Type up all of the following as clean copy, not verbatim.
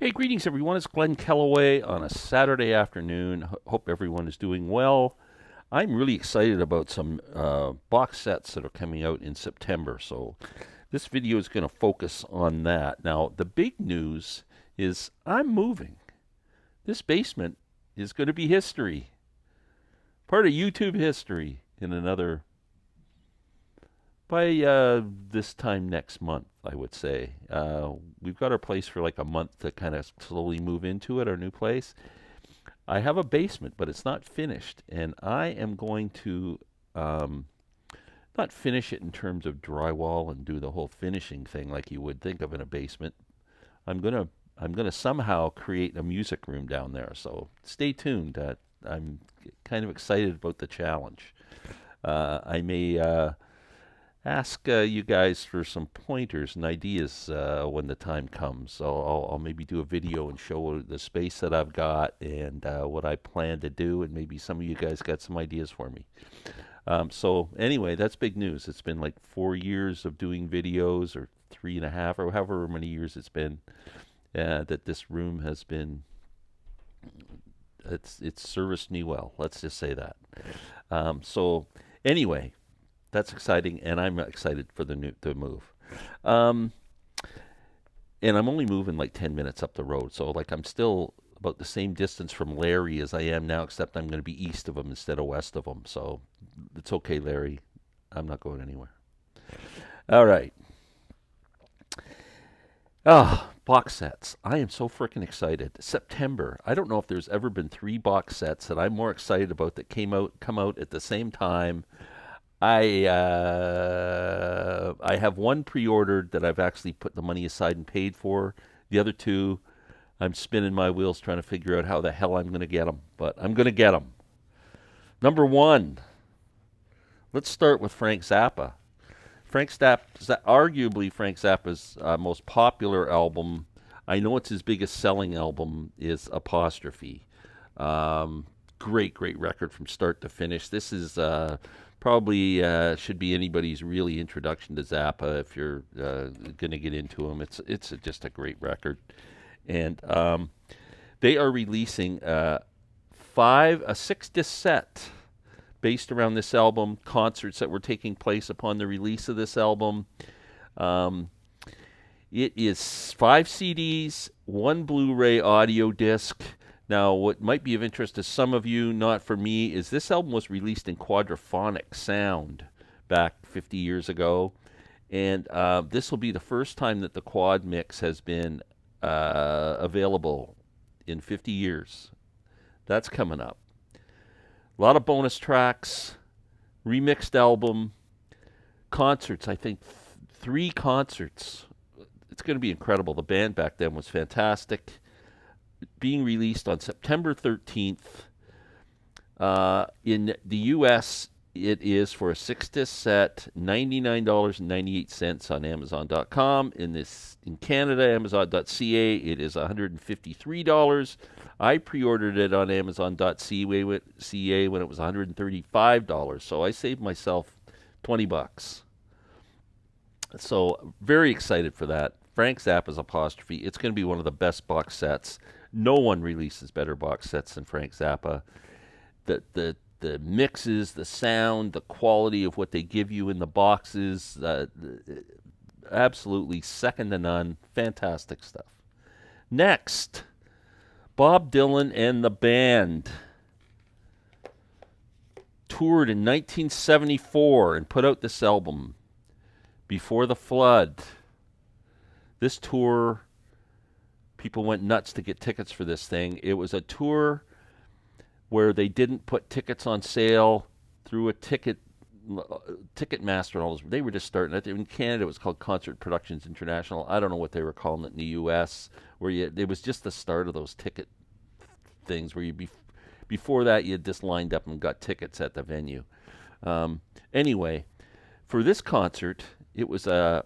Hey, greetings everyone. It's Glenn Kellaway on a Saturday afternoon. Hope everyone is doing well. I'm really excited about some box sets that are coming out in September, so this video is going to focus on that. Now, the big news is I'm moving. This basement is going to be history, part of YouTube history in another, by this time next month, I would say. We've got our place for like a month to kind of slowly move into it, our new place. I have a basement, but it's not finished, and I am going to not finish it in terms of drywall and do the whole finishing thing like you would think of in a basement. I'm gonna somehow create a music room down there. So stay tuned. I'm kind of excited about the challenge. I may ask you guys for some pointers and ideas when the time comes. So I'll maybe do a video and show the space that I've got and what I plan to do, and maybe some of you guys got some ideas for me. So anyway, that's big news. It's been like 4 years of doing videos, or 3.5, or however many years it's been, that this room has been. It's serviced me well. Let's just say that. So anyway, that's exciting, and I'm excited for the move. And I'm only moving like 10 minutes up the road, so like I'm still about the same distance from Larry as I am now, except I'm going to be east of him instead of west of him. So it's okay, Larry. I'm not going anywhere. All right. Box sets. I am so freaking excited. September. I don't know if there's ever been 3 box sets that I'm more excited about that come out at the same time. I have one pre-ordered that I've actually put the money aside and paid for. The other 2, I'm spinning my wheels trying to figure out how the hell I'm going to get them. But I'm going to get them. Number 1. Let's start with Frank Zappa. Arguably Frank Zappa's most popular album. I know it's his biggest selling album, is Apostrophe. Great record from start to finish. This is probably should be anybody's really introduction to Zappa if you're going to get into him. It's just a great record, and they are releasing a 6-disc set based around this album. Concerts that were taking place upon the release of this album. It is 5 CDs, 1 Blu-ray audio disc. Now, what might be of interest to some of you, not for me, is this album was released in quadraphonic sound back 50 years ago. And this will be the first time that the quad mix has been available in 50 years. That's coming up. A lot of bonus tracks, remixed album, concerts. I think 3 concerts. It's going to be incredible. The band back then was fantastic. Being released on September 13th. In the U.S., it is for a 6-disc set, $99.98 on Amazon.com. In Canada, Amazon.ca, it is $153. I pre-ordered it on Amazon.ca when it was $135, so I saved myself $20. So very excited for that. Frank Zappa's Apostrophe. It's going to be one of the best box sets. No one releases better box sets than Frank Zappa. The mixes, the sound, the quality of what they give you in the boxes, absolutely second to none. Fantastic stuff. Next, Bob Dylan and the band toured in 1974 and put out this album, Before the Flood. This tour, people went nuts to get tickets for this thing. It was a tour where they didn't put tickets on sale through a Ticketmaster and all those. They were just starting. In Canada, it was called Concert Productions International. I don't know what they were calling it in the U.S., where it was just the start of those ticket things where before that you just lined up and got tickets at the venue. Anyway, for this concert, it was like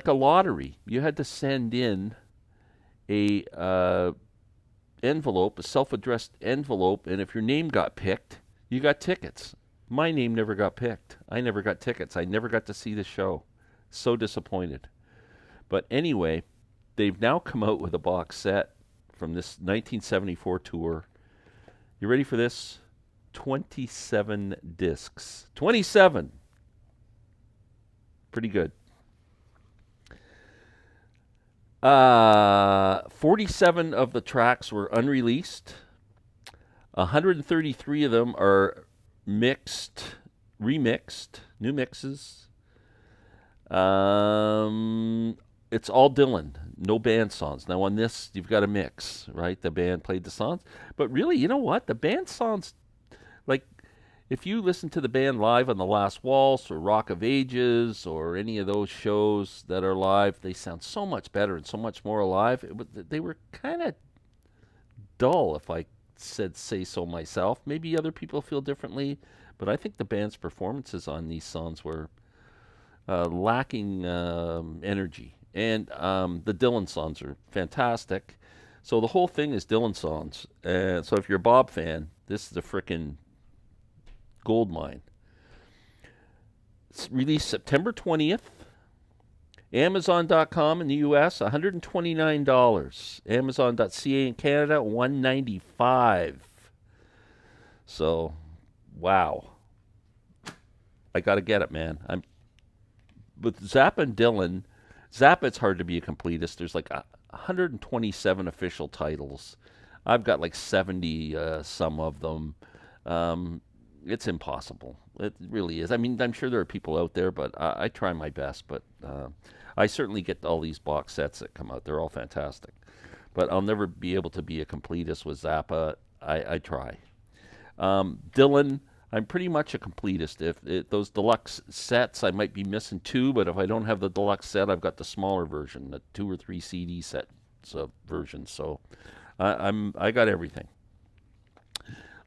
a lottery. You had to send in a envelope, a self-addressed envelope, and if your name got picked, you got tickets. My name never got picked. I never got tickets. I never got to see the show. So disappointed. But anyway, they've now come out with a box set from this 1974 tour. You ready for this? 27 discs. 27. Pretty good. 47 of the tracks were unreleased. 133 of them are remixed, new mixes. It's all Dylan, no band songs. Now on this, you've got a mix, right? The band played the songs, but really, you know what? The band songs, like if you listen to the band live on The Last Waltz or Rock of Ages or any of those shows that are live, they sound so much better and so much more alive. They were kind of dull, if I say so myself. Maybe other people feel differently, but I think the band's performances on these songs were lacking energy. And the Dylan songs are fantastic. So the whole thing is Dylan songs. So if you're a Bob fan, this is a frickin' gold mine. It's released September 20th. Amazon.com in the U.S., $129. Amazon.ca in Canada, $195. So, wow. I got to get it, man. With Zappa and Dylan, Zappa, it's hard to be a completist. There's like 127 official titles. I've got like 70 some of them. It's impossible. It really is. I mean, I'm sure there are people out there, but I try my best. But I certainly get all these box sets that come out. They're all fantastic. But I'll never be able to be a completist with Zappa. I try. Dylan, I'm pretty much a completist. Those deluxe sets, I might be missing two, but if I don't have the deluxe set, I've got the smaller version, the 2 or 3 CD set version. So I got everything.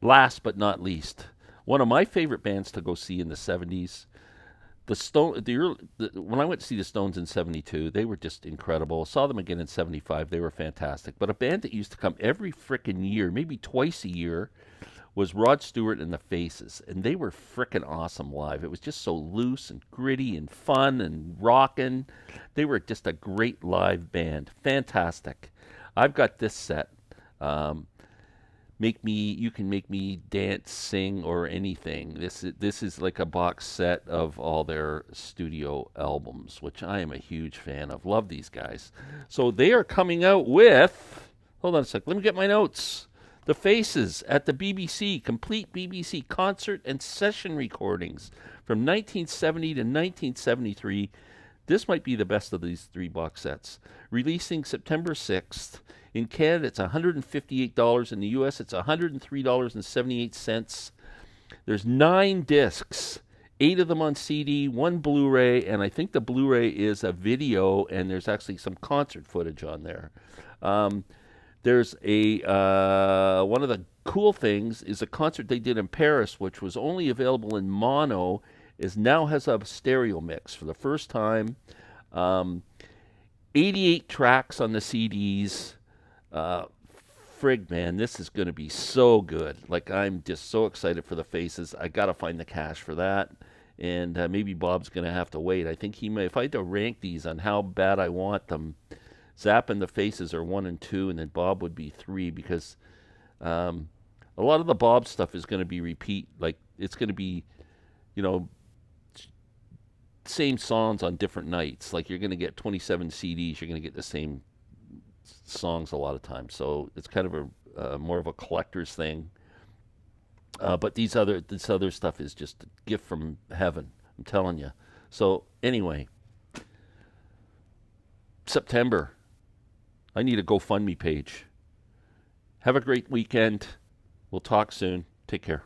Last but not least, one of my favorite bands to go see in the 70s, when I went to see the Stones in 72, they were just incredible. Saw them again in 75. They were fantastic. But a band that used to come every frickin' year, maybe twice a year, was Rod Stewart and the Faces. And they were frickin' awesome live. It was just so loose and gritty and fun and rockin'. They were just a great live band. Fantastic. I've got this set. You can make me dance, sing, or anything. This is like a box set of all their studio albums, which I am a huge fan of. Love these guys. So they are coming out with, hold on a sec, let me get my notes. The Faces at the BBC, complete BBC concert and session recordings from 1970 to 1973. This might be the best of these 3 box sets. Releasing September 6th. In Canada, it's $158. In the U.S., it's $103.78. There's 9 discs, 8 of them on CD, 1 Blu-ray, and I think the Blu-ray is a video, and there's actually some concert footage on there. There's one of the cool things is a concert they did in Paris, which was only available in mono, now has a stereo mix for the first time. 88 tracks on the CDs. Frig, man, this is going to be so good. Like, I'm just so excited for the Faces. I got to find the cash for that. And maybe Bob's going to have to wait. I think he may, if I had to rank these on how bad I want them, Zapp and the Faces are 1 and 2, and then Bob would be 3, because a lot of the Bob stuff is going to be repeat. Like, it's going to be, same songs on different nights. Like, you're going to get 27 CDs. You're going to get the same songs a lot of times. So it's kind of a more of a collector's thing. But this other stuff is just a gift from heaven. I'm telling you. So anyway, September. I need a GoFundMe page. Have a great weekend. We'll talk soon. Take care.